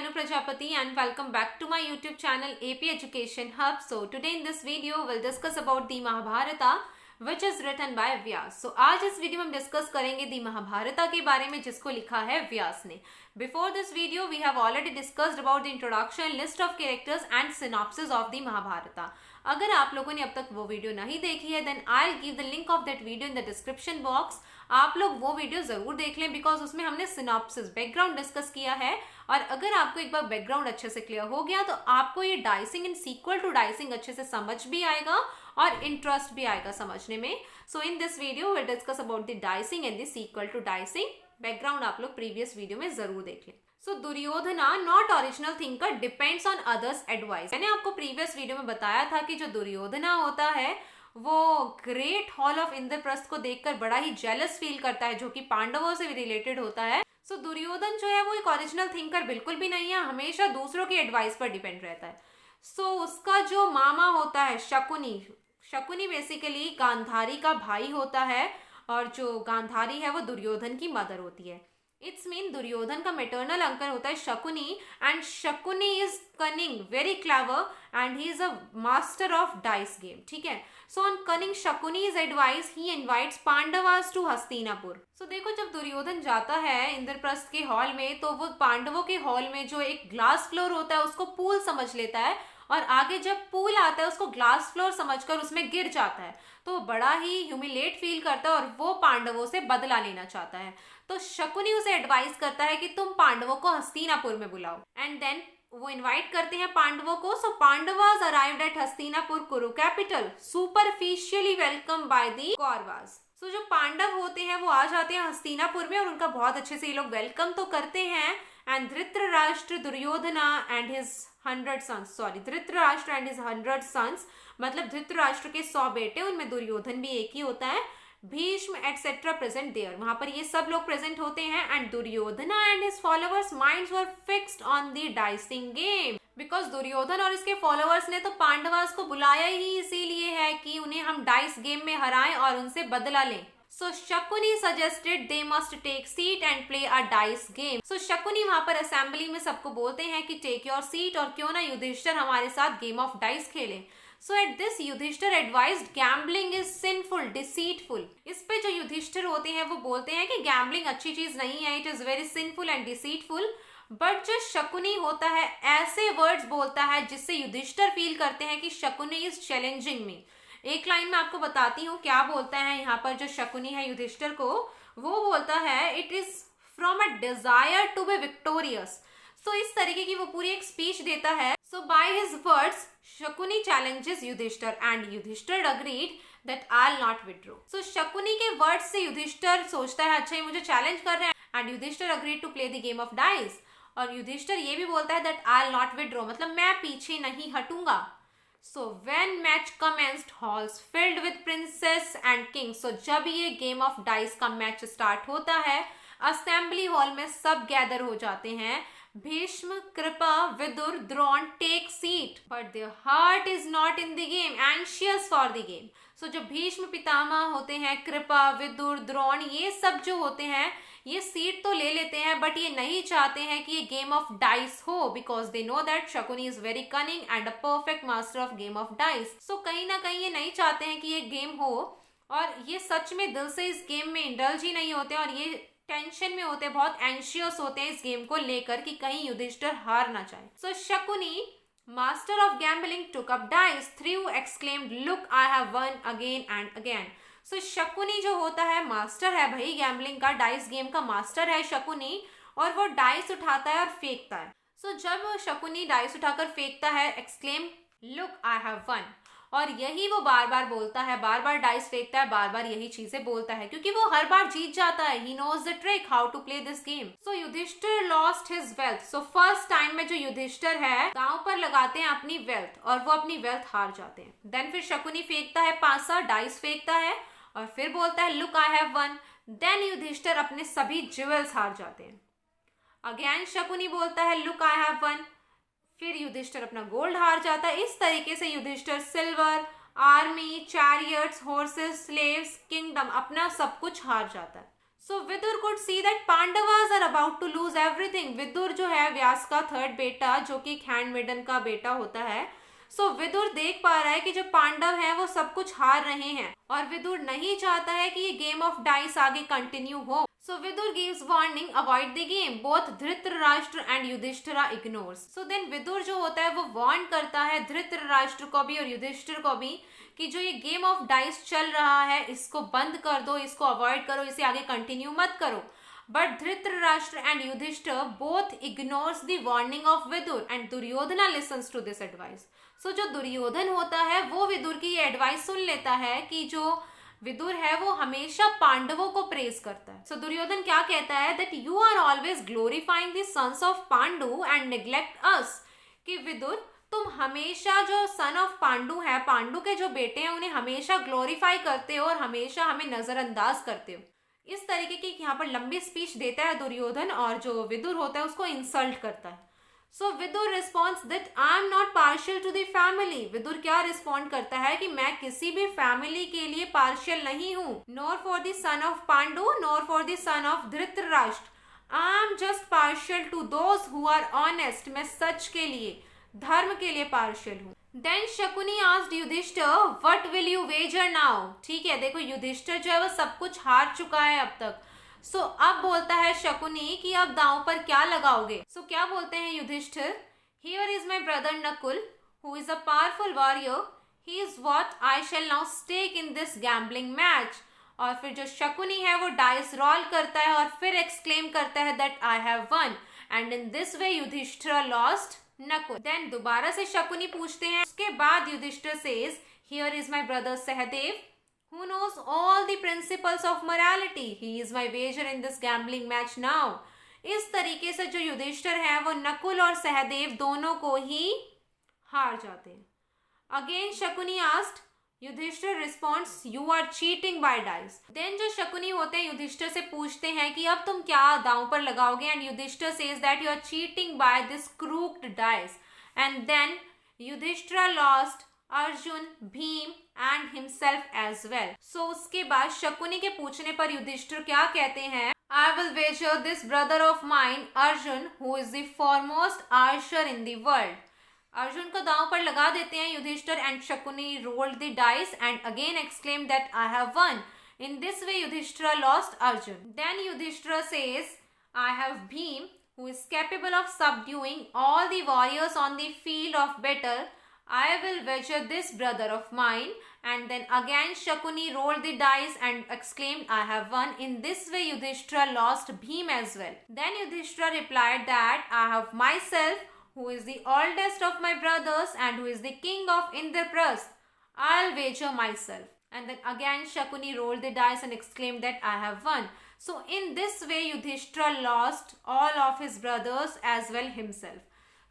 Anu Prajapati and welcome back to my YouTube channel AP Education Hub. So today in this video we'll discuss about the Mahabharata which is written by Vyas. So आज इस video में हम discuss करेंगे दी महाभारता के बारे में जिसको लिखा है व्यास ने. Before this video we have already discussed about the introduction, list of characters and synopsis of the Mahabharata. अगर आप लोगों ने अब तक वो वीडियो नहीं देखी है then I'll give the link of that video in the description box. आप लोग वो वीडियो जरूर देख लें बिकॉज उसमें हमने सिनॉप्सिस बैकग्राउंड डिस्कस किया है. और अगर आपको एक बार बैकग्राउंड अच्छे से क्लियर हो गया तो आपको ये dicing and sequel to dicing अच्छे से समझ भी आएगा और इंटरेस्ट भी आएगा समझने में. So in this video will discuss about the dicing and the sequel to dicing. Background आप लोग प्रीवियस वीडियो में जरूर देख लें. So Duryodhana not original thinker depends on others advice. मैंने आपको प्रीवियस वीडियो में बताया था कि जो दुर्योधना होता है वो ग्रेट हॉल ऑफ इंद्रप्रस्थ को देखकर बड़ा ही जेलस फील करता है जो कि पांडवों से भी रिलेटेड होता है. सो दुर्योधन जो है वो एक ओरिजिनल थिंकर बिल्कुल भी नहीं है, हमेशा दूसरों की एडवाइस पर डिपेंड रहता है. सो उसका जो मामा होता है शकुनी बेसिकली गांधारी का भाई होता है और जो गांधारी है वो दुर्योधन की मदर होती है. इट्स मीन दुर्योधन का मेटर्नल अंकल होता है Shakuni and Shakuni is cunning very clever and he is a master of dice game. ठीक है. So on cunning Shakuni's advice he invites Pandavas to Hastinapur. So देखो जब दुर्योधन जाता है इंद्रप्रस्थ के हॉल में तो वो पांडवों के हॉल में जो एक ग्लास फ्लोर होता है उसको पूल समझ लेता है और आगे जब पूल आता है उसको ग्लास फ्लोर समझकर उसमें गिर जाता है तो बड़ा ही ह्यूमिलेट फील करता है और वो पांडवों से बदला लेना चाहता है. तो शकुनी उसे एडवाइस करता है कि तुम पांडवों को हस्तिनापुर में बुलाओ एंड देन वो इनवाइट करते हैं पांडवों को. So Pandavas arrived at Hastinapur Kuru capital superficially welcome by the Kauravas. So जो पांडव होते हैं वो आ जाते हैं हस्तिनापुर में और उनका बहुत अच्छे से ये लोग वेलकम तो करते हैं. And Dhritarashtra Duryodhana and his 100 sons Dhritarashtra and his 100 sons मतलब धृतराष्ट्र के 100 बेटे उनमें दुर्योधन भी एक ही होता है. भीष्म एटसेट्रा प्रेजेंट देयर, वहां पर ये सब लोग प्रेजेंट होते हैं. And Duryodhana and his followers minds were fixed on the dicing game because Duryodhan और इसके फॉलोअर्स ने तो पांडवास को बुलाया ही इसीलिए है कि उन्हें हम डाइस गेम में हराएं और उनसे बदला लें. So Shakuni suggested they must take seat and play a dice game. So Shakuni वहां पर असेंबली में सबको बोलते हैं कि take your seat और क्यों ना युधिष्ठिर हमारे साथ गेम ऑफ डाइस खेले. So at this Yudhishthir advised gambling is sinful, deceitful. इस पे जो युधिष्ठिर होते हैं वो बोलते हैं कि गैम्बलिंग अच्छी चीज नहीं है, it is very sinful and deceitful. But जो शकुनी होता है ऐसे वर्ड्स बोलता है जिससे युधिष्ठिर फील करते हैं कि शकुनी इज चैलेंजिंग मी. एक लाइन में आपको बताती हूँ क्या बोलता है यहाँ पर जो शकुनी है युधिष्ठिर को. वो बोलता है it is from a desire to be victorious. So इस तरीके की वो पूरी एक स्पीच देता है. So by his words Shakuni challenges Yudhishthir and Yudhishthir agreed that I will not withdraw. So Shakuni के वर्ड्स से युधिष्ठिर सोचता है अच्छा ये मुझे चैलेंज कर रहे हैं and Yudhishthir agreed to play the game of dice. और युधिष्ठिर ये भी बोलता है that I will not withdraw मतलब मैं पीछे नहीं हटूंगा. So when match commenced, halls filled with princess and kings. So जब ये game of dice का मैच स्टार्ट होता है असेंबली हॉल में सब गैदर हो जाते हैं. Bhishma Kripa Vidur Drona take seat but their heart is not in the game anxious for the game. So जो भीष्म पितामह होते हैं कृपा विदुर द्रोण ये सब जो होते हैं ये सीट तो ले लेते हैं बट ये नहीं चाहते हैं कि ये गेम ऑफ डाइस हो because they know that Shakuni is very cunning and a perfect master of game of dice. So कहीं ना कहीं ये नहीं चाहते हैं कि ये गेम हो और ये सच में दिल से इस गेम में इंडल्ज ही नहीं होते और ये टेंशन में होते हैं, बहुत एंशियस होते हैं इस गेम को लेकर कि कहीं युधिष्ठिर हार ना जाए. So Shakuni master of gambling took up dice threw exclaimed look I have won again and again. So Shakuni जो होता है मास्टर है भाई गैम्बलिंग का, डाइस गेम का मास्टर है शकुनी और वो डाइस उठाता है और फेंकता है. सो जब शकुनी डाइस उठाकर फेंकता है exclaim look I have one और यही वो बार बार बोलता है, बार बार डाइस फेंकता है, बार बार यही चीजें बोलता है क्योंकि वो हर बार जीत जाता है. He knows the trick how to play this game. So Yudhishthir lost his wealth. So first time में जो युधिष्ठिर है दांव पर लगाते हैं अपनी वेल्थ और वो अपनी वेल्थ हार जाते हैं. देन फिर शकुनी फेंकता है 5 डाइस फेंकता है और फिर बोलता है look I have won. Then Yudhishthir अपने सभी ज्वेल्स हार जाते हैं. अगेन शकुनी बोलता है लुक आई हैव वन. फिर युधिष्ठिर अपना गोल्ड हार जाता है. इस तरीके से Yudhishthir silver, army, chariots, horses, slaves, kingdom अपना सब कुछ हार जाता है. So Vidur could see that Pandavas are about to lose everything. Vidur जो है व्यास का थर्ड बेटा, जो कि एक हैंडमेडन का बेटा होता है, सो विदुर देख पा रहा है कि जो पांडव हैं वो सब कुछ हार रहे हैं और विदुर नहीं चाहता है कि ये गेम ऑफ डाइस आगे कंटिन्यू हो। So Vidur gives warning, avoid the game. Both Dhritarashtra and Yudhishthira ignores. So then Vidur जो होता है वो वार्न करता है धृतराष्ट्र को भी और युधिष्ठिर को भी कि जो ये गेम ऑफ डाइस चल रहा है इसको बंद कर दो, इसको अवॉइड करो, इसे आगे कंटिन्यू मत करो। But Dhritarashtra and Yudhishthir both ignores the warning of Vidur and Duryodhana listens to this advice. So जो दुर्योधन होता है वो विदुर की ये एडवाइस सुन लेता है कि जो विदुर है वो हमेशा पांडवों को प्रेज करता है। सो दुर्योधन क्या कहता है, that you are always glorifying the sons of Pandu and neglect us. कि विदुर तुम हमेशा जो सन ऑफ पांडु है, पांडु के जो बेटे हैं, उन्हें हमेशा ग्लोरीफाई करते हो और हमेशा हमें नजरअंदाज करते हो। इस तरीके की यहाँ पर लंबी स्पीच देता है दुर्योधन और जो विदुर होता है उसको इंसल्ट करता है। So Vidur response that I am not partial to the family. Vidur क्या रिस्पॉन्ड करता है कि मैं किसी भी फैमिली के लिए पार्शियल नहीं हूँ, nor for the son of Pandu nor for the son of Dhritarashtra. I am just partial to those who are honest. मैं सच के लिए, धर्म के लिए पार्शियल हूँ। Then Shakuni asked Yudhishthir, what will you wager now. ठीक है, देखो युधिष्ठिर जो है वो सब कुछ हार चुका है अब तक। सो अब बोलता है शकुनी कि अब दांव पर क्या लगाओगे। सो क्या बोलते हैं Yudhishthir, here is my brother Nakul who is a powerful warrior, he is what I shall now stake in this gambling match. और फिर जो शकुनी है वो डाइस रोल करता है और फिर एक्सक्लेम करता है that I have won and in this way Yudhishthir lost Nakul. Then दोबारा से शकुनी पूछते हैं। उसके बाद Yudhishthir says, here is my brother Sahdev who knows all the principles of morality. He is my wager in this gambling match now. इस तरीके से जो युधिष्ठिर है वो नकुल और सहदेव दोनों को ही हार जाते हैं। Again Shakuni asked, Yudhishthir responds, you are cheating by dice. Then जो शकुनी होते हैं युधिष्ठिर से पूछते हैं कि अब तुम क्या दांव पर लगाओगे and Yudhishthir says that you are cheating by this crooked dice. And then Yudhishthir lost Arjun, Bhim and himself as well. So उसके बाद शकुनी के पूछने पर युधिष्ठिर क्या कहते हैं, I will wager this brother of mine Arjun who is the foremost archer in the world. Arjun को दांव पर लगा देते हैं Yudhishthir and Shakuni rolled the dice and again exclaim that I have won. In this way Yudhishthir lost Arjun. Then Yudhishthir says, I have Bhim who is capable of subduing all the warriors on the field of battle. I will wager this brother of mine. And then again Shakuni rolled the dice and exclaimed, I have won. In this way Yudhishthira lost Bhim as well. Then Yudhishthira replied that I have myself, who is the oldest of my brothers and who is the king of Indraprasth. I'll wager myself. And then again Shakuni rolled the dice and exclaimed that I have won. So in this way Yudhishthira lost all of his brothers as well himself.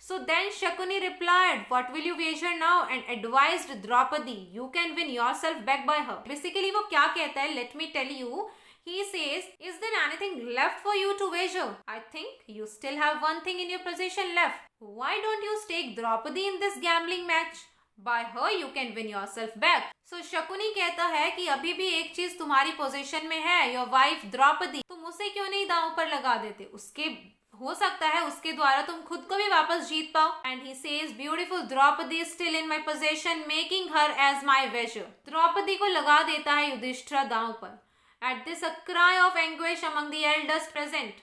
So then Shakuni replied, what will you wager now? And advised Draupadi, you can win yourself back by her. Basically वो क्या कहता है, let me tell you. He says, is there anything left for you to wager? I think you still have one thing in your possession left. Why don't you stake Draupadi in this gambling match? By her you can win yourself back. So Shakuni कहता है कि अभी भी एक चीज तुम्हारी position में है, your wife द्रौपदी। तुम उसे क्यों नहीं दांव पर लगा देते? उसके हो सकता है उसके द्वारा तुम खुद को भी वापस जीत पाओ। And he says, beautiful Draupadi still in my possession, making her as my wager. Draupadi को लगा देता है युधिष्ठिर दांव पर। At this a cry of anguish among the elders present,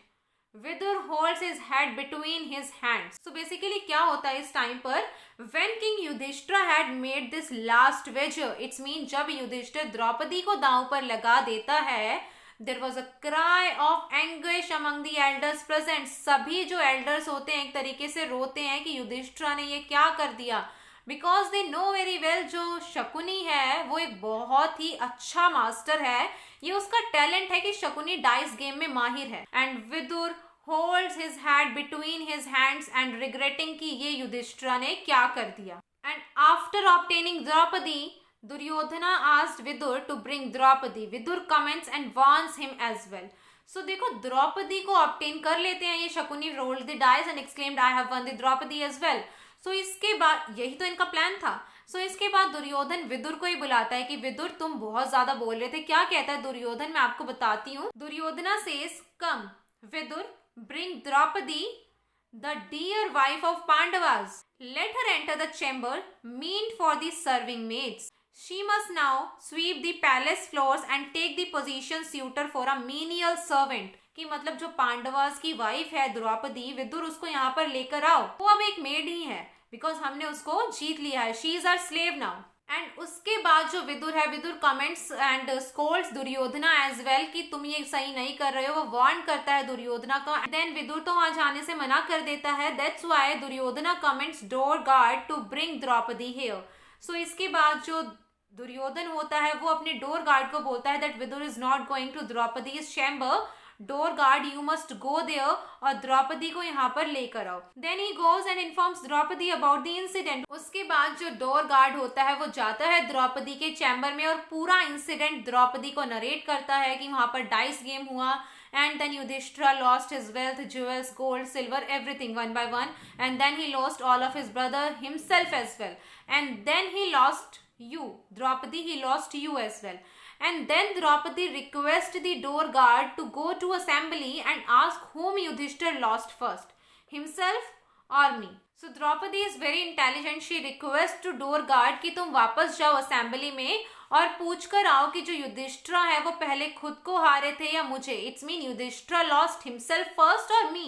Vidur holds his head between his hands. So basically क्या होता है इस टाइम पर, when king Yudhishthir had made this last wager, it's mean जब युधिष्ठिर द्रौपदी को दांव पर लगा देता है, there was a cry of anguish among the elders present. सभी जो elders होते हैं एक तरीके से रोते हैं कि युधिष्ठिर ने ये क्या कर दिया, because they know very well जो शकुनी है वो एक बहुत ही अच्छा मास्टर है। ये उसका टैलेंट है कि शकुनी डाइस गेम में माहिर है। And Vidur holds his head between his hands and regretting कि ये युधिष्ठिर ने क्या कर दिया। And after obtaining Draupadi, Duryodhana asked Vidur to bring Draupadi. Vidur comments and warns him as well. So देखो द्रौपदी को obtain कर लेते हैं ये Shakuni, rolled the dice and exclaimed I have won the Draupadi as well. So इसके बाद यही तो इनका प्लान था। सो इसके बाद दुर्योधन विदुर को ही बुलाता है कि विदुर तुम बहुत ज्यादा बोल रहे थे। क्या कहता है दुर्योधन, मैं आपको बताती हूँ। Duryodhana says come Vidur bring Draupadi the dear wife of Pandavas. Let her enter the chamber meant for the serving maids. She must now sweep the palace floors and take the position suitor for a menial servant. कि मतलब जो पांडवास की wife है द्रौपदी, विदुर उसको यहाँ पर लेकर आओ। वो अब एक मेड ही है बिकॉज हमने उसको जीत लिया है। She is our slave now. And उसके बाद जो विदुर है, Vidur comments and scolds Duryodhana as well कि तुम ये सही नहीं कर रहे हो। वो वार्न करता है दुर्योधना का। देन विदुर तो वहां जाने से मना कर देता है। That's why Duryodhana commands door guard to bring Draupadi here. So इसके बाद जो दुर्योधन होता है वो अपने डोर गार्ड को बोलता है that Vidur is not going to Draupadi's chamber. Door guard you must go there और द्रौपदी को यहाँ पर लेकर आओ। Then he goes and informs Draupadi about the incident. उसके बाद जो डोर गार्ड होता है वो जाता है द्रौपदी के चैम्बर में और पूरा इंसिडेंट द्रौपदी को नरेट करता है कि वहां पर डाइस गेम हुआ। And then Yudhishthira lost his wealth, jewels, gold, silver, everything one by one. And then he lost all of his brother himself as well. And then he lost you, Draupadi, he lost you as well. And then Draupadi requests the door guard to go to assembly and ask whom Yudhishthira lost first, himself or me. So Draupadi is very intelligent. She requests to door guard कि तुम वापस जाओ assembly में और पूछ कर आओ कि जो युधिष्ठिरा है वो पहले खुद को हारे थे या मुझे। It's mean Yudhishthira lost himself first और me.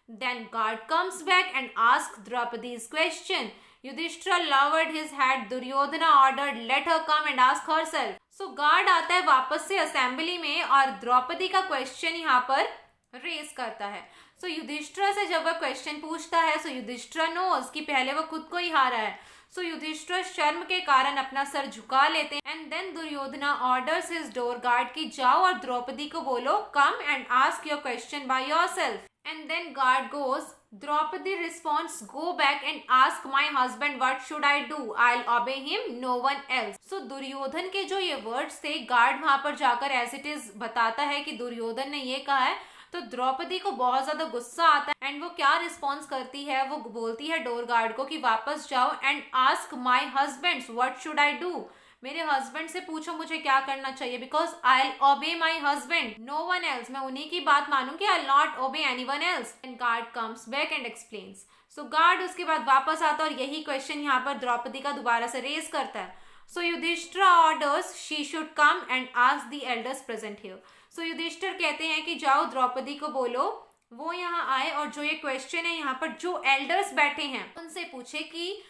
Then guard comes back and ask Draupadi's question. Yudhishthira lowered his head. Duryodhana ordered let her come and ask herself. So guard आता है वापस से असेंबली में और द्रौपदी का क्वेश्चन यहाँ पर रेस करता है। सो युधिष्ठिरा से जब वह क्वेश्चन पूछता है, सो युधिष्ठिरा नोज कि पहले वो खुद को ही हारा है। सो युधिष्ठिर शर्म के कारण अपना सर झुका लेते हैं। And then Duryodhana orders his door guard कि जाओ और द्रौपदी को बोलो come and ask your question by yourself. And then guard goes. Draupadi responds go back and ask my husband what should I do, I will obey him, no one else. So Duryodhan के जो ये words थे, guard वहां पर जाकर as it is बताता है कि दुर्योधन ने ये कहा है। तो द्रौपदी को बहुत ज्यादा गुस्सा आता है एंड वो क्या रिस्पॉन्स करती है, वो बोलती है डोर गार्ड को कि वापस जाओ and ask my husbands what should I do, मेरे हस्बैंड से पूछो मुझे क्या करना चाहिए, because I will obey my husband, no one else, मैं उन्हीं की बात मानूंगी, I will not obey anyone else. And guard comes back and explains. So guard उसके बाद वापस आता है और यही क्वेश्चन यहाँ पर द्रौपदी का दोबारा से रेज करता है। So Yudhishthir orders she should come and ask the elders present here. So Yudhishthir कहते हैं कि जाओ द्रौपदी को बोलो वो यहाँ आए और जो ये क्वेश्चन है यहाँ पर जो एल्डर्स बैठे हैं उनसे पूछे कि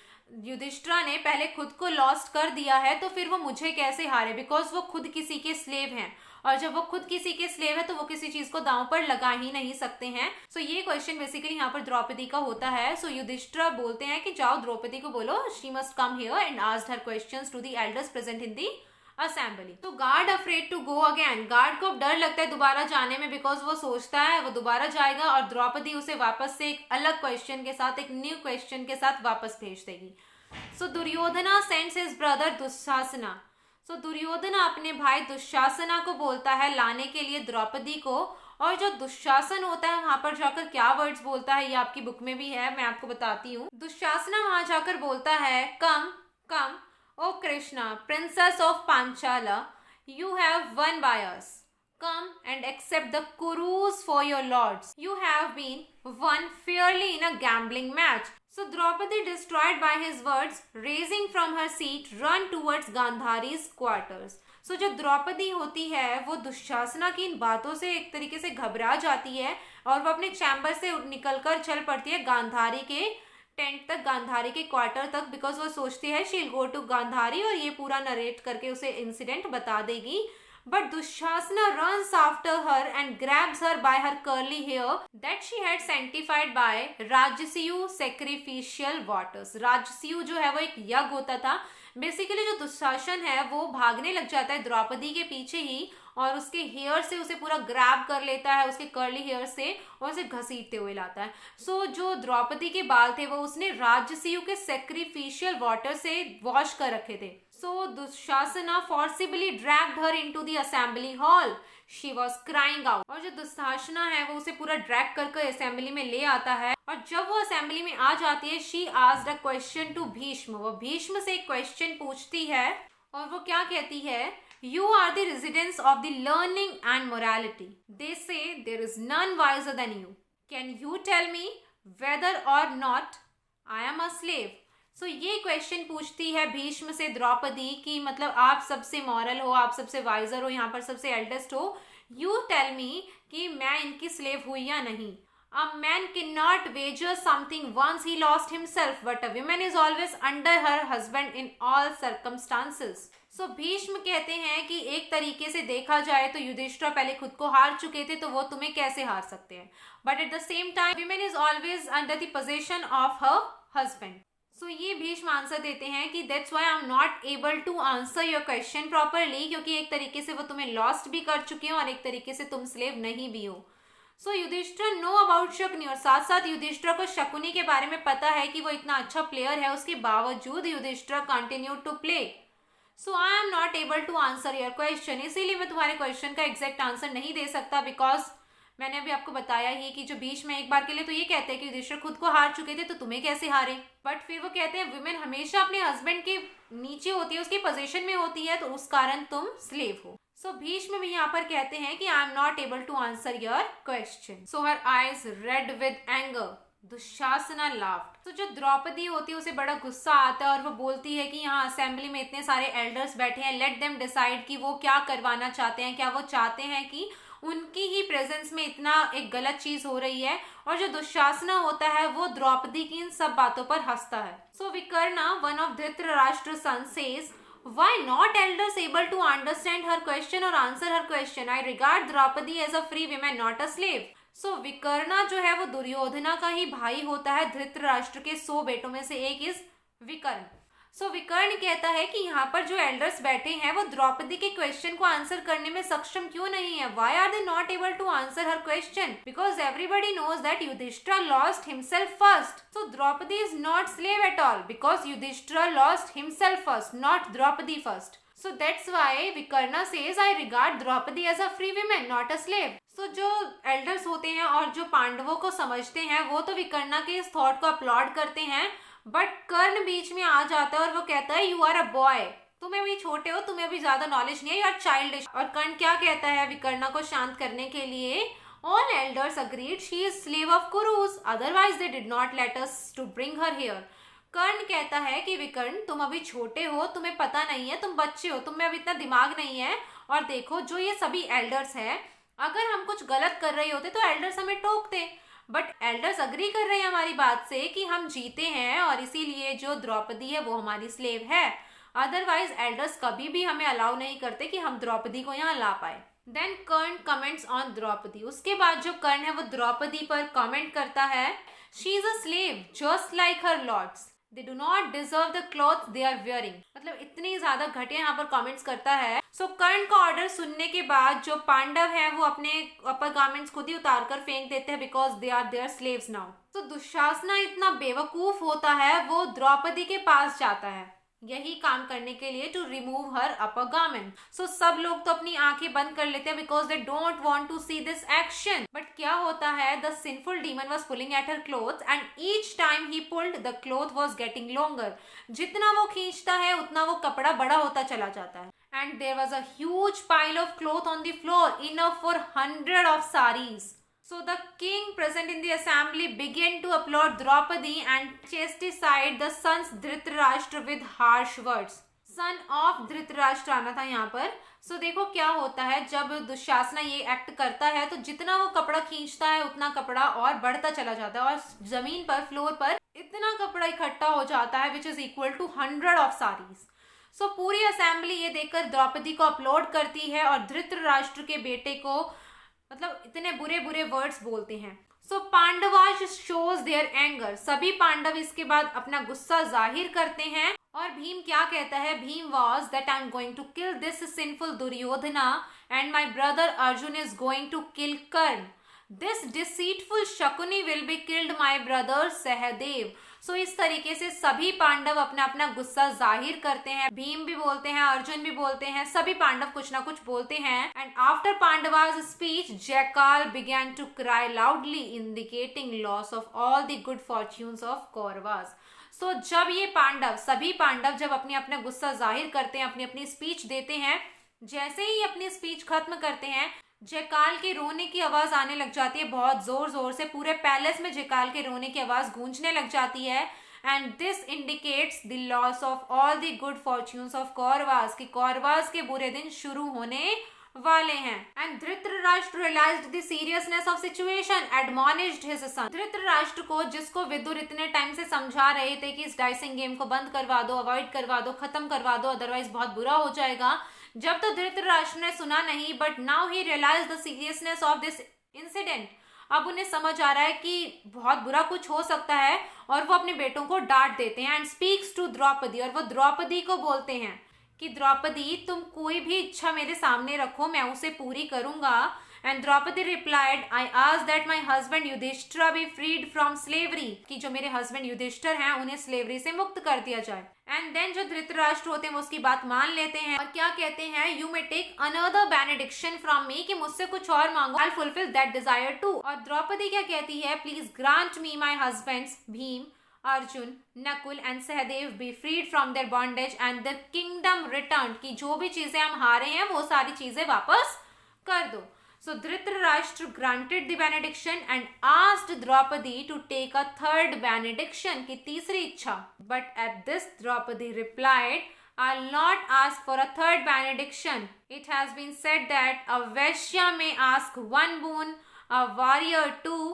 युधिष्ठिरा ने पहले खुद को लॉस्ट कर दिया है तो फिर वो मुझे कैसे हारे, बिकॉज वो खुद किसी के स्लेव हैं और जब वो खुद किसी के स्लेव है तो वो किसी चीज को दांव पर लगा ही नहीं सकते हैं। सो ये क्वेश्चन बेसिकली यहाँ पर द्रौपदी का होता है। सो युधिष्ठिरा बोलते हैं कि जाओ द्रौपदी को बोलो she must come here and ask her questions to the elders present in the assembly. तो guard afraid to go again. Guard को डर लगता है दोबारा जाने में बिकॉज वो सोचता है वो दोबारा जाएगा और द्रौपदी उसे वापस से एक अलग क्वेश्चन के साथ, एक न्यू क्वेश्चन के साथ वापस भेज देगी। सो दुर्योधना सेंड्स हिज ब्रदर दुशासना। सो दुर्योधना अपने भाई दुशासना को बोलता है लाने के लिए द्रौपदी को। और जो दुशासन होता है वहां पर जाकर क्या वर्ड्स बोलता है ये आपकी बुक में भी है, मैं आपको बताती हूँ। दुशासना वहां जाकर बोलता है कम कम O Krishna, princess of Panchala, you have won by us. Come and accept the kurus for your lords. You have been won fairly in a gambling match. So Draupadi, destroyed by his words, raising from her seat, run towards Gandhari's quarters. So जो द्रौपदी होती है वो दुशासना की इन बातों से एक तरीके से घबरा जाती है और वो अपने चैम्बर से निकलकर चल पड़ती है गांधारी के टेंट तक, गांधारी के क्वार्टर तक, बिकॉज वो सोचती है she will go to Gandhari और ये पूरा नरेट करके उसे इंसिडेंट बता देगी। But Dushasana runs after her and grabs her by her curly hair that she had sanctified by Rajasuya sacrificial waters. Rajasuya जो है वो एक यज्ञ होता था। बेसिकली जो दुशासन है वो भागने लग जाता है द्रौपदी के पीछे ही और उसके हेयर से उसे पूरा ग्रैब कर लेता है, उसके कर्ली हेयर से, और उसे घसीटते हुए लाता है। सो जो द्रौपदी के बाल थे वो उसने राजसीयु के सैक्रिफिशियल वाटर से वॉश कर रखे थे। So Dushasana forcibly dragged her into the assembly hall. She was crying out. और जो दुशासना है वो उसे पूरा ड्रैग करके असेंबली में ले आता है और जब वो असेंबली में आ जाती है she asked a question to Bhishma. वो भीष्म से एक क्वेश्चन पूछती है और वो क्या कहती है? You are the residents of the learning and morality. They say there is none wiser than you. Can you tell me whether or not I am a slave? सो ये क्वेश्चन पूछती है भीष्म से द्रौपदी कि मतलब आप सबसे मॉरल हो, आप सबसे वाइजर हो, यहाँ पर सबसे एल्डेस्ट हो. यू टेल मी कि मैं इनकी स्लेव हुई या नहीं. A man can not wager something once he lost himself but a woman is always under her husband in all circumstances. So Bhishma कहते हैं कि एक तरीके से देखा जाए तो युधिष्ठिर पहले खुद को हार चुके थे तो वो तुम्हें कैसे हार सकते हैं. But at the same time woman is always under the position of her husband. So ये भीष्म आंसर देते हैं कि that's why I am not able to answer your question properly, क्योंकि एक तरीके से वो तुम्हें लॉस्ट भी कर चुके हो और एक तरीके से तुम स्लेव नहीं भी हो. सो युधिष्ठिर नो अबाउट शकुनी और साथ साथ युधिष्ठिर को शकुनी के बारे में पता है कि वो इतना अच्छा प्लेयर है, उसके बावजूद Yudhishthir continue to play. So I am not able to answer your question. इसीलिए मैं तुम्हारे क्वेश्चन का एग्जैक्ट आंसर नहीं दे सकता बिकॉज मैंने अभी आपको बताया ही कि जो भीष्म एक बार के लिए तो ये कहते हैं कि युधिष्ठिर खुद को हार चुके थे तो तुम्हें कैसे हारे. बट फिर वो कहते हैं वुमेन हमेशा अपने हस्बैंड के नीचे होती है, उसकी पोजीशन में होती है, तो उस कारण तुम स्लेव हो. सो भीष्म भी यहाँ पर कहते हैं कि I am not able to answer your question. So her eyes red with anger. Dushasana laughed. तो जो द्रौपदी होती है उसे बड़ा गुस्सा आता है और वो बोलती है कि यहाँ असेंबली में इतने सारे एल्डर्स बैठे हैं, लेट देम डिसाइड कि वो क्या करवाना चाहते हैं. क्या वो चाहते हैं कि उनकी ही प्रेजेंस में इतना एक गलत चीज हो रही है. और जो दुशासना होता है वो द्रौपदी की इन सब बातों पर हंसता है. So Vikarna one of Dhritarashtra son says why not elders able to understand her question or answer her question? I regard Draupadi as a free woman, not a slave. सो विकर्णा जो है वो दुर्योधना का ही भाई होता है. धृतराष्ट्र के 100 बेटों में से एक इस विकर्ण. सो विकर्ण कहता है कि यहाँ पर जो एल्डर्स बैठे हैं वो द्रौपदी के क्वेश्चन को आंसर करने में सक्षम क्यों नहीं है. Why are they not able to answer her question? Because everybody knows that Yudhishthir lost himself first. So Draupadi is not slave at all because Yudhishthir lost himself first, not Draupadi first. So that's why Vikarna says I regard Draupadi as a free woman, not a slave. So जो elders होते हैं और जो पांडवों को समझते हैं वो तो विकर्णा के इस थॉट को अपलॉड करते हैं, बट कर्ण बीच में आ जाता है और वो कहता है यू आर अ बॉय, तुम्हें भी छोटे हो, तुम्हें अभी ज्यादा नॉलेज नहीं है, यू आर चाइल्डिश. और कर्ण क्या कहता है विकर्णा को शांत करने के लिए? All elders agreed she is slave of Kurus, otherwise they did not let us to bring her here. कर्ण कहता है कि विकर्ण तुम अभी छोटे हो, तुम्हें पता नहीं है, तुम बच्चे हो, तुम में अभी इतना दिमाग नहीं है. और देखो जो ये सभी एल्डर्स हैं, अगर हम कुछ गलत कर रहे होते तो एल्डर्स हमें टोकते, बट एल्डर्स अग्री कर रहे हैं हमारी बात से कि हम जीते हैं और इसीलिए जो द्रौपदी है वो हमारी स्लेव है. अदरवाइज एल्डर्स कभी भी हमें अलाउ नहीं करते कि हम द्रौपदी को यहाँ ला पाए. Then Karna comments on Draupadi. उसके बाद जो कर्ण है वो द्रौपदी पर कमेंट करता है she is a slave just like her lords, they do not deserve the clothes they are wearing. मतलब इतनी ज्यादा घटिया यहाँ पर कमेंट्स करता है. सो कर्ण का ऑर्डर सुनने के बाद जो पांडव हैं वो अपने अपर गारमेंट्स खुद ही उतार कर फेंक देते हैं because they are their slaves now. तो दुशासना इतना बेवकूफ होता है, वो द्रौपदी के पास जाता है यही काम करने के लिए to remove her upper garment. So सब लोग तो अपनी आंखें बंद कर लेते हैं because they don't want to see this action. But क्या होता है, the sinful demon was pulling at her clothes and each time he pulled the cloth was getting longer. जितना वो खींचता है उतना वो कपड़ा बड़ा होता चला जाता है. And there was a huge pile of cloth on the floor enough for 100 of saris. So the king present in the assembly began to applaud Draupadi and chastised the sons Dhritarashtra with harsh words. Son of Dhritarashtra आना था यहाँ पर. सो देखो क्या होता है, जब दुशासना ये एक्ट करता है तो जितना वो कपड़ा खींचता है उतना कपड़ा और बढ़ता चला जाता है और जमीन पर फ्लोर पर इतना कपड़ा इकट्ठा हो जाता है which is equal to 100 of saris. So पूरी असेंबली ये देखकर द्रौपदी को अपलोड करती है और धृतराष्ट्र के बेटे को मतलब इतने बुरे बुरे वर्ड्स बोलते हैं. सो पांडवाज शोज देयर एंगर. सभी पांडव इसके बाद अपना गुस्सा जाहिर करते हैं. और भीम क्या कहता है? Bhim was that I am going to kill this sinful Duryodhana and my brother Arjun is going to kill Karna. This deceitful Shakuni will be killed my brother Sahdev. So इस तरीके से सभी पांडव अपना अपना गुस्सा जाहिर करते हैं। भीम भी बोलते हैं, अर्जुन भी बोलते हैं, सभी पांडव कुछ ना कुछ बोलते हैं। And after Pandavas speech jackal began to cry loudly indicating loss of all the good fortunes of Kauravas. So जब ये पांडव, सभी पांडव जब अपने अपना गुस्सा जाहिर करते हैं, अपनी अपनी स्पीच देते हैं, जैसे ही अपनी स्पीच खत्म करते हैं, जयकाल के रोने की आवाज आने लग जाती है बहुत जोर जोर से। पूरे पैलेस में जयकाल के रोने की आवाज गूंजने लग जाती है। And this indicates the loss of all the good fortunes of Kauravas, कि कौरवास के बुरे दिन शुरू होने वाले हैं। And Dhritarashtra realized the seriousness of situation, admonished his son. Dhritarashtra को, जिसको विदुर इतने टाइम से समझा रहे थे कि इस डाइसिंग गेम को बंद करवा दो, अवॉइड करवा दो, खत्म करवा दो, अदरवाइज बहुत बुरा हो जाएगा, जब तो धृतराष्ट्र ने सुना नहीं, but now he realize the seriousness of this incident. अब उन्हें समझ आ रहा है कि बहुत बुरा कुछ हो सकता है, और वो अपने बेटों को डांट देते हैं। एंड स्पीक्स टू द्रौपदी, और वो द्रौपदी को बोलते हैं कि द्रौपदी, तुम कोई भी इच्छा मेरे सामने रखो, मैं उसे पूरी करूंगा। And Draupadi replied, I ask that my husband Yudhishthir be freed from slavery, कि जो मेरे हस्बैंड युधिष्ठिर हैं उन्हें स्लेवरी से मुक्त कर दिया जाए। एंड देन जो धृतराष्ट्र होते हैं वो उसकी बात मान लेते हैं और क्या कहते हैं, you may take another benediction from me, कि मुझसे कुछ और मांगो, I fulfil that desire too. और द्रौपदी क्या कहती है, please grant me my husbands Bhim, Arjun, Nakul and Sahdev be freed from their bondage and the kingdom return, की जो भी चीजें हम हारे हैं वो सारी चीजें वापस कर दो। So Dhritarashtra granted the benediction and asked Draupadi to take a third benediction, की तीसरी इच्छा। But at this Draupadi replied, I'll not ask for a third benediction. It has been said that a Vaishya may ask one boon, a warrior two,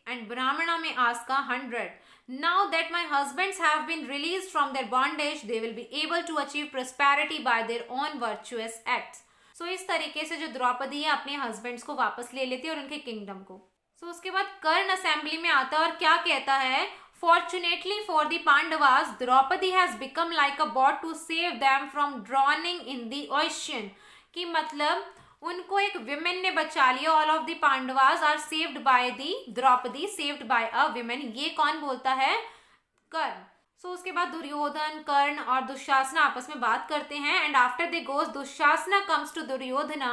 and Brahmana may ask 100. Now that my husbands have been released from their bondage, they will be able to achieve prosperity by their own virtuous acts. सो इस तरीके से जो द्रौपदी है अपने husbands को वापस ले लेती है और उनके किंगडम को। सो उसके बाद कर्ण असेंबली में आता है और क्या कहता है, fortunately for the Pandavas Draupadi has become like a boat to save them from drowning in the ocean, कि मतलब उनको एक विमेन ने बचा लिया। All of the Pandavas are saved by the Draupadi, saved by a women. ये कौन बोलता है, कर्ण। सो उसके बाद दुर्योधन, कर्ण और दुशासना आपस में बात करते हैं। And after they goes Dushasana comes to Duryodhana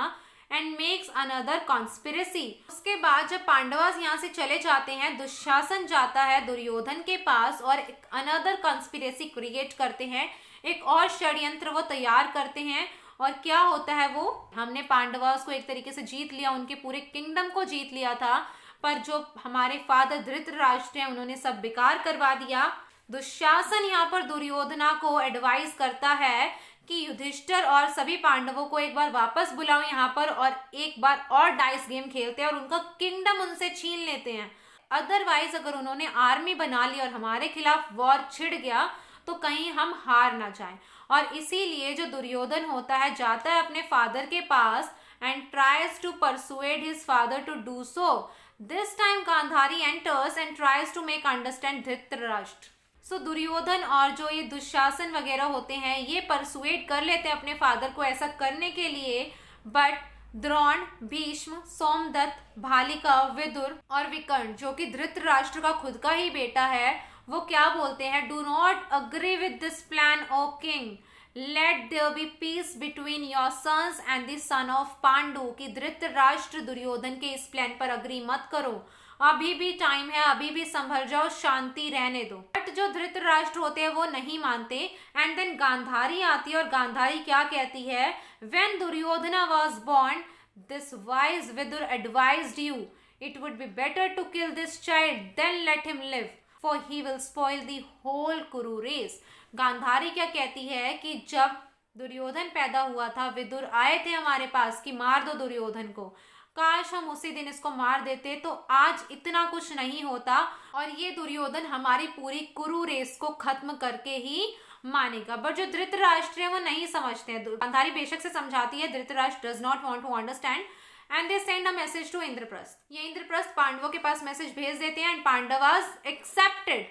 and makes another conspiracy. उसके बाद जब पांडवास यहाँ से चले जाते हैं, दुशासन जाता है दुर्योधन के पास और एक अनदर कॉन्स्पिरेसी क्रिएट करते हैं, एक और षड्यंत्र वो तैयार करते हैं। और क्या होता है वो, हमने पांडवास को एक तरीके से जीत लिया, उनके पूरे किंगडम को जीत लिया था, पर जो हमारे फादर धृतराष्ट्र हैं उन्होंने सब बेकार करवा दिया। दुशासन यहाँ पर दुर्योधना को एडवाइस करता है कि युधिष्ठिर और सभी पांडवों को एक बार वापस बुलाओ यहाँ पर और एक बार और डाइस गेम खेलते हैं और उनका किंगडम उनसे छीन लेते हैं। अदरवाइज अगर उन्होंने आर्मी बना ली और हमारे खिलाफ वॉर छिड़ गया तो कहीं हम हार ना जाएं। और इसीलिए जो दुर्योधन होता है जाता है अपने फादर के पास and tries to persuade his father to do so. This time Gandhari enters and tries to make understand Dhritarashtra. So Duryodhan और जो ये दुशासन वगैरह होते हैं ये परसुएड कर लेते हैं अपने फादर को ऐसा करने के लिए, बट द्रोण, भीष्म, सोमदत्त, भालिका, विदुर और विकर्ण जो कि धृतराष्ट्र का खुद का ही बेटा है, वो क्या बोलते हैं, do not agree with this plan O king, let there be peace between your sons and the son of Pandu, कि धृतराष्ट्र दुर्योधन के इस प्लान पर अग्री मत करो, अभी भी टाइम है, अभी भी संभल जाओ, शांति रहने दो। बट जो धृतराष्ट्र होते हैं वो नहीं मानते। एंड देन गांधारी आती है और गांधारी क्या कहती है, when Duryodhana was born this wise Vidur advised you it would be better to kill this child than let him live for he will spoil the whole Kuru race. Gandhari क्या कहती है कि जब दुर्योधन पैदा हुआ था विदुर आए थे हमारे पास कि मार दो दुर्योधन को, काश हम उसी दिन इसको मार देते तो आज इतना कुछ नहीं होता और ये दुर्योधन हमारी पूरी कुरु रेस को खत्म करके ही मानेगा। बट जो धृतराष्ट्र है वो नहीं समझते हैं। गांधारी बेशक से समझाती है, Dhritarashtra does not want to understand and they send a message to Indraprastha. ये इंद्रप्रस्थ पांडवों के पास मैसेज भेज देते हैं and Pandavas accepted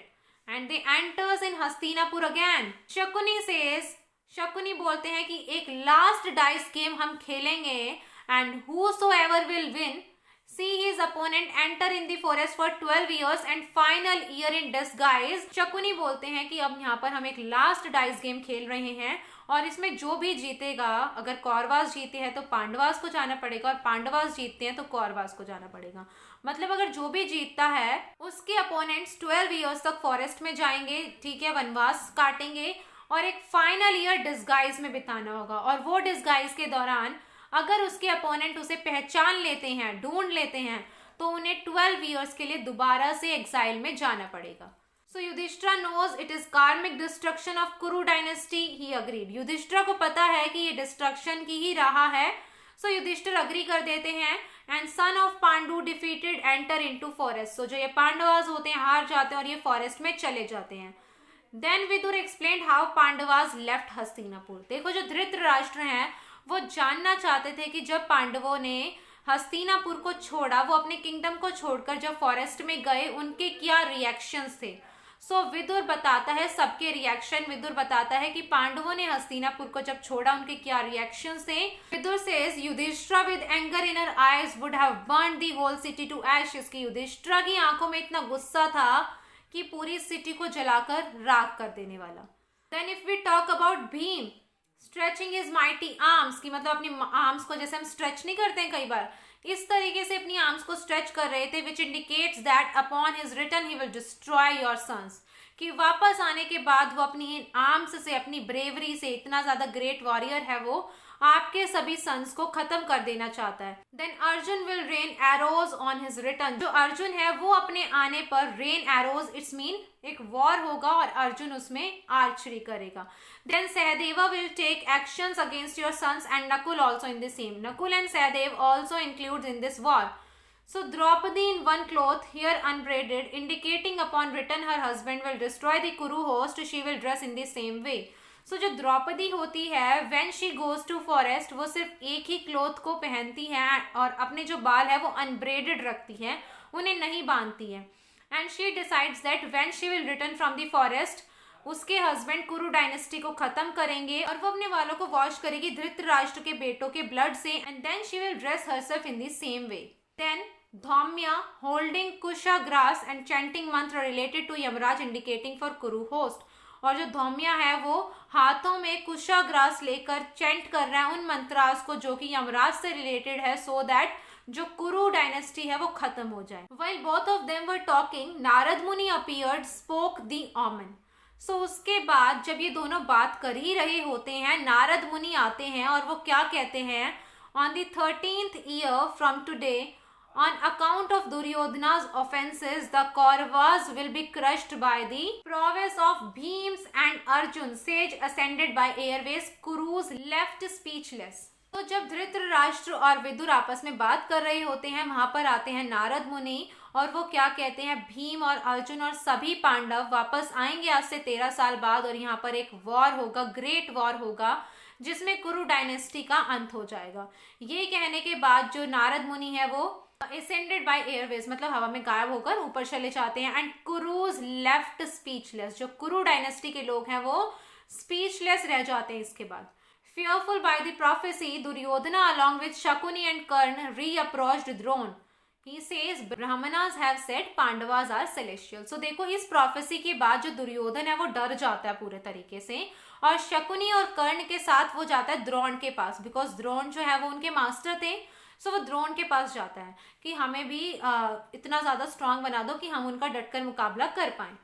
and they enters in Hastinapur again. Shakuni says, Shakuni बोलते हैं कि एक लास्ट डाइस गेम हम खेलेंगे and whosoever will win see his opponent enter in the forest for 12 years and final year in disguise. Shakuni बोलते हैं कि अब यहाँ पर हम एक लास्ट डाइस गेम खेल रहे हैं और इसमें जो भी जीतेगा, अगर कौरवास जीते हैं तो पांडवास को जाना पड़ेगा और पांडवास जीतते हैं तो कौरवास को जाना पड़ेगा। मतलब अगर जो भी जीतता है उसके अपोनेंट्स 12 इयर्स तक फॉरेस्ट में जाएंगे, ठीक है, वनवास काटेंगे और एक फाइनल ईयर डिस्गाइज में बिताना होगा। और वो डिस्गाइज के दौरान अगर उसके अपोनेंट उसे पहचान लेते हैं, ढूंढ लेते हैं, तो उन्हें 12 इयर्स के लिए दोबारा से एग्जाइल में जाना पड़ेगा। So Yudhishthira knows it is karmic destruction of Kuru dynasty. He agreed. Yudhishthir को पता है कि ये डिस्ट्रक्शन की ही राह है। So युधिष्ठिर अग्री कर देते हैं and son of Pandu defeated enter into forest. So जो ये पांडवास होते हैं हार जाते हैं और ये फॉरेस्ट में चले जाते हैं। Then Vidur explained how Pandavas left Hastinapur. देखो जो धृतराष्ट्र हैं वो जानना चाहते थे कि जब पांडवों ने हस्तिनापुर को छोड़ा, वो अपने किंगडम को छोड़कर जब फॉरेस्ट में गए, उनके क्या रिएक्शंस थे। सो विदुर बताता है सबके रिएक्शन। विदुर बताता है कि पांडवों ने हस्तिनापुर को जब छोड़ा उनके क्या रिएक्शन थे। Vidur says Yudhishthir with anger in her eyes would have burned the whole city to ashes. की युधिष्ठिर की आंखों में इतना गुस्सा था कि पूरी सिटी को जलाकर राख कर देने वाला। Then if we talk about Bhim stretching his mighty arms, की मतलब अपनी आर्म्स को जैसे हम स्ट्रेच नहीं करते हैं कई बार, इस तरीके से अपनी आर्म्स को स्ट्रेच कर रहे थे, which indicates that upon his return he will destroy your sons. कि वापस आने के बाद वो अपनी आर्म्स से, अपनी ब्रेवरी से, इतना ज्यादा ग्रेट वॉरियर है वो, आपके सभी सन्स को खत्म कर देना चाहता है। Then Arjun will rain arrows on his return. जो अर्जुन है वो अपने आने पर रेन एरोज, इट्स मीन एक वॉर होगा और अर्जुन उसमें आर्चरी करेगा। Then Sahdeva will take actions against your sons and Nakul also in the same. Nakul and Sahdev also include in this war. So Draupadi in one cloth, here unbraided, indicating upon return her husband will destroy the Kuru host, she will dress in the same way. So जो द्रौपदी होती है when she goes to forest, वो सिर्फ एक ही cloth को पहनती है और अपने जो बाल है वो अनब्रेडेड रखती है, उन्हें नहीं बांधती है। And she decides that when she will return from the forest, उसके हस्बैंड कुरु डायनेस्टी को खत्म करेंगे और वो अपने वालों को वॉश करेगी धृतराष्ट्र के बेटों के ब्लड से, and then she will dress herself in the same way. Then Dhaumya holding kusha grass and chanting mantra related to Yamraj indicating for Kuru host। और जो धौम्या है वो हाथों में कुशा ग्रास लेकर चेंट कर रहा है उन मंत्रास को जो कि यमराज से रिलेटेड है, सो दैट जो कुरु डायनेस्टी है वो खत्म हो जाए। While both of them were talking, Narad मुनि appeared, spoke the omen। सो उसके बाद जब ये दोनों बात कर ही रहे होते हैं, नारद मुनि आते हैं और वो क्या कहते हैं, On the 13th year from today, on account of Duryodhana's offenses, the Kauravas will be crushed by the prowess of Bhims and Arjun, sage ascended by airways, Kurus left speechless। तो जब धृतराष्ट्र और विदुर आपस में बात कर रहे होते हैं, वहां पर आते हैं नारद मुनि और वो क्या कहते हैं, भीम और अर्जुन और सभी पांडव वापस आएंगे आज से 13 साल बाद और यहाँ पर एक वॉर होगा, ग्रेट वॉर होगा, जिसमें कुरु डायनेस्टी का अंत हो जाएगा। ये कहने के बाद जो नारद मुनि है वो ascended by airways, मतलब हवा में गायब होकर ऊपर चले जाते हैं, एंड कुरुज लेफ्ट स्पीचलेस। जो कुरु डायनेस्टी के लोग हैं वो स्पीचलेस रह जाते हैं इसके बाद। Fearful by the prophecy, Duryodhana along with Shakuni and Karna re-approached Drona। He says Brahmanas have said Pandavas are celestial। So देखो इस प्रोफेसी के बाद जो दुर्योधन है वो डर जाता है पूरे तरीके से और शकुनी और कर्ण के साथ वो जाता है द्रोण के पास, बिकॉज द्रोण जो है वो उनके मास्टर थे। सो वो द्रोण के पास जाता है कि हमें भी इतना ज़्यादा स्ट्रांग बना दो कि हम उनका डटकर मुकाबला कर पाएं।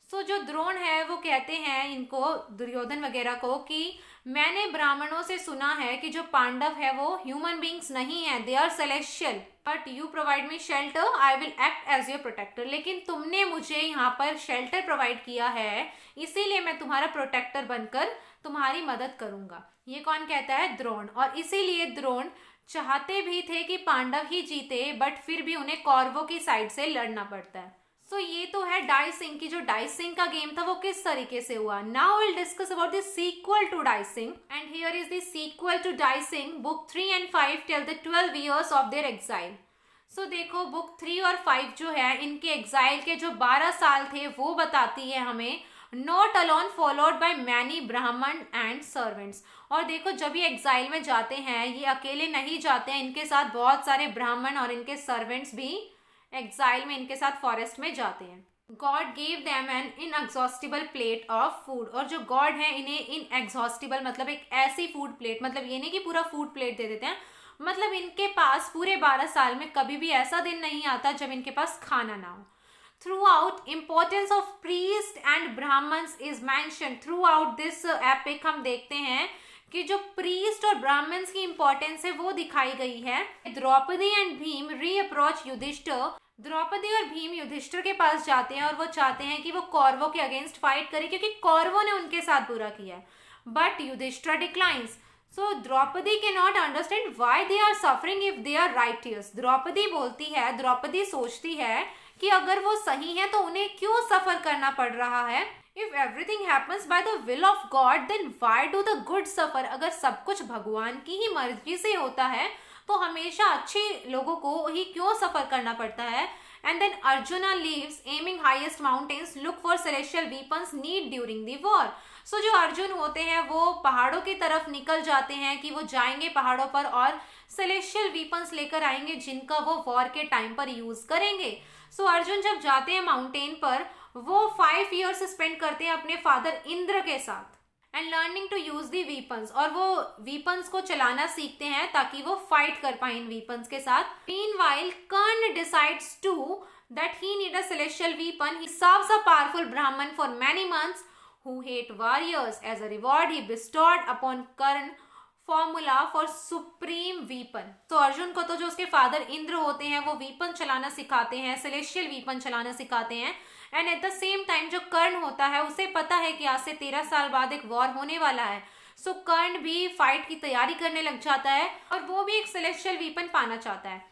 सो जो द्रोण है वो कहते हैं इनको, दुर्योधन वगैरह को, कि मैंने ब्राह्मणों से सुना है कि जो पांडव है वो ह्यूमन बींग्स नहीं है, they are celestial, but you provide me shelter, I will act as your protector. लेकिन तुमने मुझे यहाँ पर शेल्टर प्रोवाइड किया है, इसीलिए मैं तुम्हारा प्रोटेक्टर बनकर तुम्हारी मदद करूंगा। ये कौन कहता है, द्रोण। और इसीलिए द्रोण चाहते भी थे कि पांडव ही जीते, बट फिर भी उन्हें कौरवों की साइड से लड़ना पड़ता है। सो ये तो है डाइसिंग की, जो डाइसिंग का गेम था वो किस तरीके से हुआ। Now will discuss about the sequel to dicing, and here is the sequel to dicing. Book 3 and 5 tell the 12 years of their exile. So देखो बुक 3 और 5 जो है इनके एग्जाइल के जो 12 साल थे वो बताती है हमें, not alone followed by many ब्राह्मण एंड सर्वेंट्स। और देखो जब ये एग्जाइल में जाते हैं ये अकेले नहीं जाते हैं, इनके साथ बहुत सारे ब्राह्मण और इनके सर्वेंट्स भी एग्जाइल में इनके साथ फॉरेस्ट में जाते हैं। God gave them an inexhaustible plate of food. और जो गॉड है इन्हें इनएग्जॉस्टिबल मतलब एक ऐसी फूड प्लेट, मतलब ये नहीं कि पूरा फूड प्लेट दे देते हैं, मतलब इनके पास पूरे 12 साल में कभी भी ऐसा दिन नहीं आता जब इनके पास खाना ना हो। Throughout, importance of priest and brahmans is mentioned. Throughout this epic हम देखते हैं कि जो प्रीस्ट और ब्राह्मण्स की इंपॉर्टेंस है वो दिखाई गई है। द्रौपदी एंड भीम री-अप्रोच युधिष्ठिर। द्रौपदी और भीम युधिष्ठिर के पास जाते हैं और वो चाहते हैं कि वो कौरवों के अगेंस्ट फाइट करें क्योंकि कौरवों ने उनके साथ बुरा किया है। But Yudhishthir declines. So Draupadi can not understand why they are suffering if they are righteous. Draupadi बोलती है, द्रौपदी सोचती है कि अगर वो सही है तो उन्हें क्यों सफर करना पड़ रहा है। If everything happens by the will of God then why do the good suffer. अगर सब कुछ भगवान की ही मर्जी से होता है तो हमेशा अच्छे लोगों को ही क्यों सफर करना पड़ता है। And then Arjuna leaves aiming highest mountains look for celestial weapons need during the war. So जो अर्जुन होते हैं वो पहाड़ों की तरफ निकल जाते हैं कि वो जाएंगे पहाड़ों पर और सेलेस्टियल वीपन्स लेकर आएंगे जिनका वो वॉर के टाइम पर यूज करेंगे। सो अर्जुन जब जाते हैं माउंटेन पर वो 5 years स्पेंड करते हैं अपने फादर इंद्र के साथ and learning to use the weapons. और वो वीपन्स को चलाना सीखते हैं ताकि वो फाइट कर पाए इन वीपन्स के साथ। Meanwhile Karna decides to that he need a celestial weapon. He serves a powerful Brahmin for many months who hate warriors. As a reward he bestowed upon Karn formula for supreme weapon. तो अर्जुन को तो जो उसके father Indra होते हैं वो weapon चलाना सिखाते हैं, सेलेस्टियल वीपन चलाना सिखाते हैं। And at the same time जो कर्ण होता है उसे पता है कि आज से 13 साल बाद एक वॉर होने वाला है। सो कर्ण भी फाइट की तैयारी करने लग जाता है और वो भी एक सेलेस्टियल वीपन पाना चाहता है।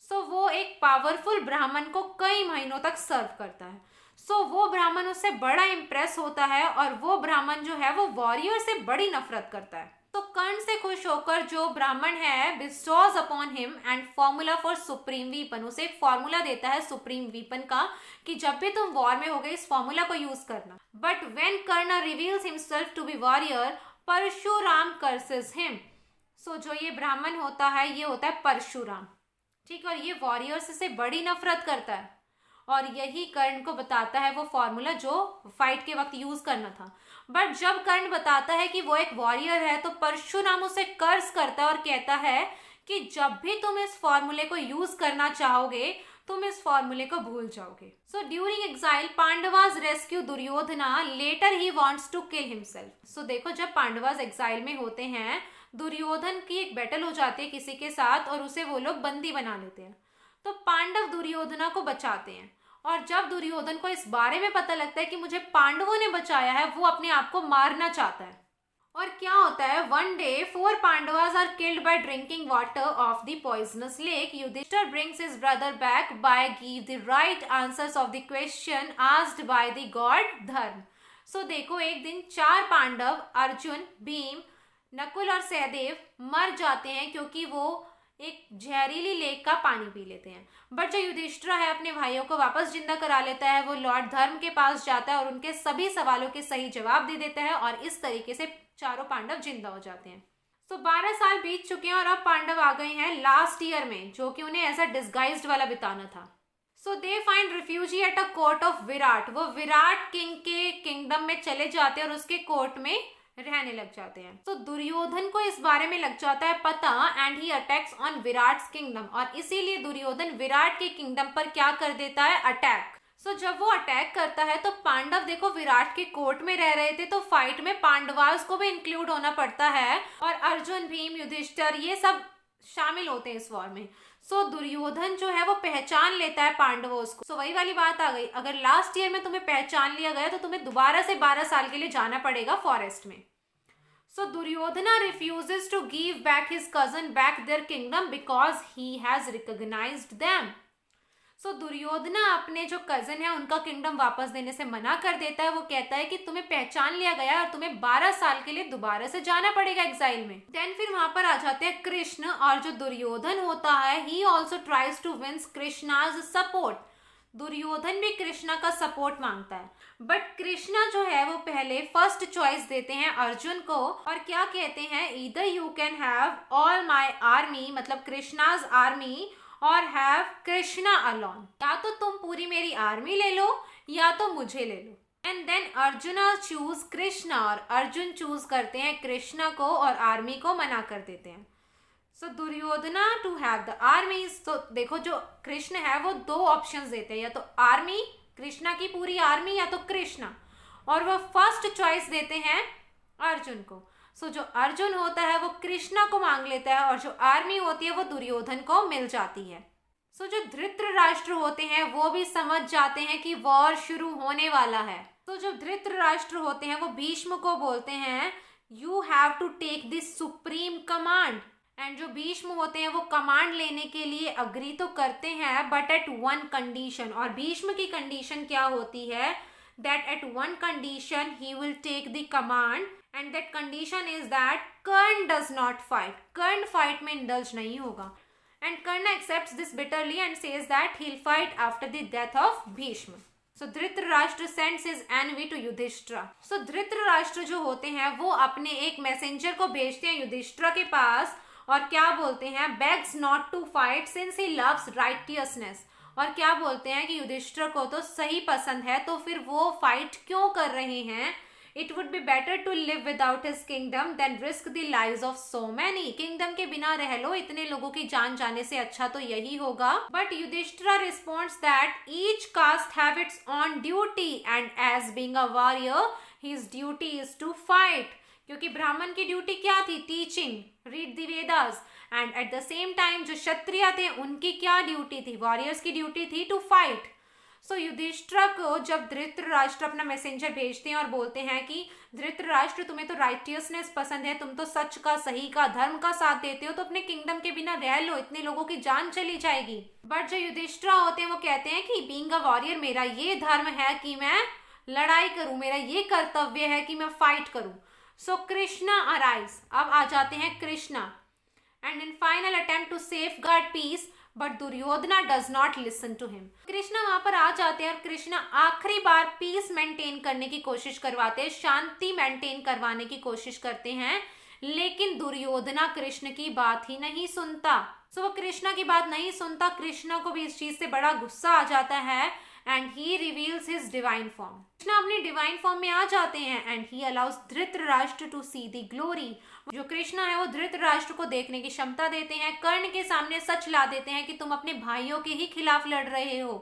सो वो एक पावरफुल ब्राह्मण को कई महीनों तक सर्व करता है। सो वो ब्राह्मण उससे बड़ा इंप्रेस होता है और वो ब्राह्मण जो है वो वॉरियर से बड़ी नफरत करता है। तो कर्ण से खुश होकर जो ब्राह्मण है bestows upon him and formula for supreme weapon. उसे एक फॉर्मूला देता है सुप्रीम वीपन का कि जब भी तुम वॉर में होगे इस फॉर्मूला को यूज करना। But when Karna reveals himself to be warrior Parshuram curses him. So जो ये ब्राह्मण होता है ये होता है परशुराम, ठीक है, और ये वॉरियर्स से बड़ी नफरत करता है और यही कर्ण को बताता है वो फॉर्मूला जो फाइट के वक्त यूज करना था। बट जब कर्ण बताता है कि वो एक वॉरियर है तो परशुराम उसे कर्स करता है और कहता है कि जब भी तुम इस फॉर्मूले को यूज करना चाहोगे तुम इस फॉर्मूले को भूल जाओगे। So during exile Pandavas rescue Duryodhana, later he wants to kill himself. So देखो जब पांडवास एग्जाइल में होते हैं दुर्योधन की एक बैटल हो जाती है किसी के साथ और उसे वो लोग बंदी बना लेते हैं। तो पांडव दुर्योधना को बचाते हैं और जब दुर्योधन को इस बारे में पता लगता है कि मुझे पांडवों ने बचाया है वो अपने आप को मारना चाहता है। और क्या होता है, one day 4 Pandavas are killed by drinking water of the poisonous lake. Yudhishthir brings his brother back by give the right answers of the question asked by the god Dharma. So देखो एक दिन 4 पांडव अर्जुन, भीम, नकुल और सहदेव मर जाते हैं क्योंकि वो एक जहरीली लेक का पानी पी लेते हैं। बट जो युधिष्ठिर है अपने भाइयों को वापस जिंदा करा लेता है। वो लॉर्ड धर्म के पास जाता है और उनके सभी सवालों के सही जवाब दे देता है और इस तरीके से चारों पांडव जिंदा हो जाते हैं। तो 12 साल बीत चुके हैं और अब पांडव आ गए हैं लास्ट ईयर में जो कि उन्हें ऐसा डिस्गाइज्ड वाला बिताना था। So they find refugee at a court of Virat. वो विराट किंग के किंगडम में चले जाते हैं और उसके कोर्ट में रहने लग जाते हैं। तो दुर्योधन को इस बारे में लग जाता है पता and he attacks on Virat's kingdom. और इसीलिए दुर्योधन विराट के किंगडम पर क्या कर देता है, अटैक। सो जब वो अटैक करता है तो पांडव देखो विराट के कोर्ट में रह रहे थे तो फाइट में पांडवास को भी इंक्लूड होना पड़ता है और अर्जुन, भीम, युधिष्ठिर ये सब शामिल होते हैं इस वॉर में। सो दुर्योधन जो है वो पहचान लेता है पांडवों को। सो वही वाली बात आ गई, अगर लास्ट ईयर में तुम्हें पहचान लिया गया तो तुम्हें दोबारा से 12 साल के लिए जाना पड़ेगा फॉरेस्ट में। So Duryodhana refuses to give back his cousin back their kingdom because he has recognized them. So Duryodhana अपने जो कजन है उनका किंगडम वापस देने से मना कर देता है। वो कहता है कि तुम्हें पहचान लिया गया और तुम्हें 12 साल के लिए दोबारा से जाना पड़ेगा एग्जाइल में। देन फिर वहां पर आ जाते हैं कृष्ण और जो दुर्योधन होता है he also tries to wins Krishna's support. Duryodhan भी कृष्णा का सपोर्ट मांगता है, बट कृष्णा जो है वो पहले फर्स्ट चॉइस देते हैं अर्जुन को और क्या कहते हैं, either you can have all my army, मतलब कृष्णाज आर्मी, और हैव कृष्णा अलोन, या तो तुम पूरी मेरी आर्मी ले लो या तो मुझे ले लो। And then Arjuna choose Krishna, और अर्जुन चूज करते हैं कृष्णा को और आर्मी को मना कर देते हैं। So Duryodhana to have the army, तो देखो जो कृष्ण है वो दो ऑप्शंस देते हैं, या तो आर्मी, कृष्णा की पूरी आर्मी, या तो कृष्णा, और वो फर्स्ट चॉइस देते हैं अर्जुन को। सो जो अर्जुन होता है वो कृष्णा को मांग लेता है और जो आर्मी होती है वो दुर्योधन को मिल जाती है। सो जो धृतराष्ट्र होते हैं वो भी समझ जाते हैं कि वॉर शुरू होने वाला है। तो जो धृतराष्ट्र होते हैं वो भीष्म को बोलते हैं you have to take this supreme command, and जो भीष्म होते हैं वो कमांड लेने के लिए अग्री तो करते हैं बट एट वन कंडीशन, और भीष्म की कंडीशन क्या होती है, that at one condition he will take the command, and that condition is that Karna does not fight, Karna fight में इंडल्ज नहीं होगा। And Karna accepts this bitterly and says that he will fight after the death of Bhishma. So Dhritarashtra sends his envoy to Yudhishthir. So Dhritarashtra जो होते हैं वो अपने एक messenger को भेजते हैं युधिष्ठिर के पास और क्या बोलते हैं, begs not to fight since he loves righteousness, और क्या बोलते हैं कि युधिष्ठिर को तो सही पसंद है तो फिर वो फाइट क्यों कर रहे हैं। It would be better to live without his kingdom than risk the lives of so many, kingdom के बिना रह लो, इतने लोगों की जान जाने से अच्छा तो यही होगा। But Yudhishthira responds that each caste have its own duty and as being a warrior his duty is to fight, क्योंकि ब्राह्मण की ड्यूटी क्या थी, teaching, read the Vedas, and at the same time जो क्षत्रिय थे उनकी क्या ड्यूटी थी, वॉरियर्स की ड्यूटी थी टू फाइट। सो युधिष्ठिर को जब धृतराष्ट्र अपना मैसेंजर भेजते हैं और बोलते हैं कि धृतराष्ट्र तुम्हें तो राइटियसनेस पसंद है, तुम तो सच का, सही का, धर्म का साथ देते हो, तो अपने किंगडम के बिना रह लो, इतने लोगों की जान चली जाएगी। बट जो युधिष्ठिर होते हैं वो कहते हैं कि बीइंग अ वॉरियर मेरा ये धर्म है कि मैं लड़ाई करूं, मेरा ये कर्तव्य है कि मैं फाइट करूं। सो कृष्णा अराइज, अब आ जाते हैं Krishna, and in final attempt to safeguard peace but Duryodhana does not listen to him. Krishna वहां पर आ जाते हैं और कृष्णा आखिरी बार पीस मेंटेन करने की कोशिश करवाते हैं, शांति मेंटेन करवाने की कोशिश करते हैं, लेकिन दुर्योधना कृष्ण की बात ही नहीं सुनता। सो वो कृष्णा की बात नहीं सुनता, कृष्णा को भी इस चीज से बड़ा गुस्सा आ जाता है and he reveals his divine form. Krishna अपनी डिवाइन फॉर्म में आ जाते हैं and he allows Dhritarashtra to see the glory. जो कृष्णा है वो धृतराष्ट्र को देखने की क्षमता देते हैं, कर्ण के सामने सच ला देते हैं कि तुम अपने भाइयों के ही खिलाफ लड़ रहे हो,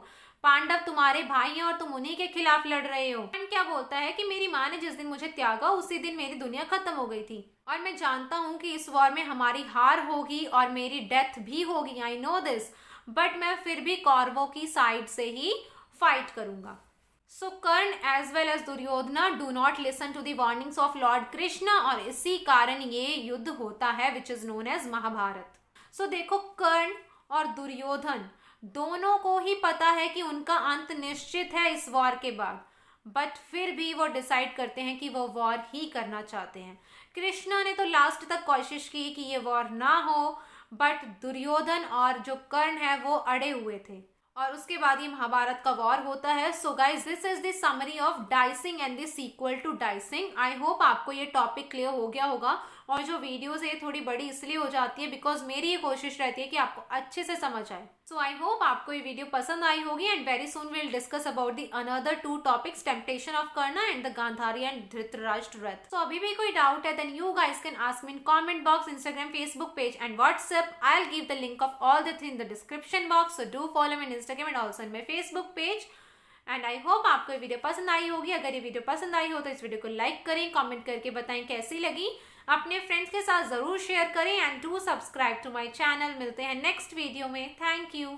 पांडव तुम्हारे भाई हैं और तुम उन्हीं के खिलाफ लड़ रहे हो। कर्ण क्या बोलता है कि मेरी माँ ने जिस दिन मुझे त्यागा उसी दिन मेरी दुनिया खत्म हो गई थी और मैं जानता हूँ कि इस वॉर में हमारी हार होगी और मेरी डेथ भी होगी, आई नो दिस, बट मैं फिर भी कौरवों की साइड से ही फाइट करूंगा। So Karna as well as Duryodhana do not listen to the warnings of lord Krishna और इसी कारण ये युद्ध होता है which is known as Mahabharat. So देखो कर्ण और दुर्योधन दोनों को ही पता है कि उनका अंत निश्चित है इस वॉर के बाद, बट फिर भी वो डिसाइड करते हैं कि वो वॉर ही करना चाहते हैं। कृष्णा ने तो लास्ट तक कोशिश की कि ये वॉर ना हो, बट दुर्योधन और जो कर्ण है वो अड़े हुए थे और उसके बाद ये महाभारत का वॉर होता है। So guys this is the summary of dicing and the sequel to dicing. I hope आपको ये टॉपिक क्लियर हो गया होगा और जो वीडियोस है थोड़ी बड़ी इसलिए हो जाती है बिकॉज मेरी ये कोशिश रहती है कि आपको अच्छे से समझ आए। सो आई होप आपको ये वीडियो पसंद आई होगी and very soon will discuss about the another 2 topics, temptation of Karna and the Gandhari and Dhritarashtra रथ। सो अभी भी कोई डाउट है then you guys can ask me in comment box, Instagram, Facebook page and WhatsApp. I will give the link of all the thing in the description box, so do follow me in Instagram and also in my Facebook page. And I hope आपको ये video पसंद आई होगी। अगर ये video पसंद आई हो तो इस वीडियो को लाइक करें, कमेंट करके बताएं कैसी लगी, अपने फ्रेंड्स के साथ जरूर शेयर करें and do subscribe to my channel. मिलते हैं नेक्स्ट वीडियो में। Thank you.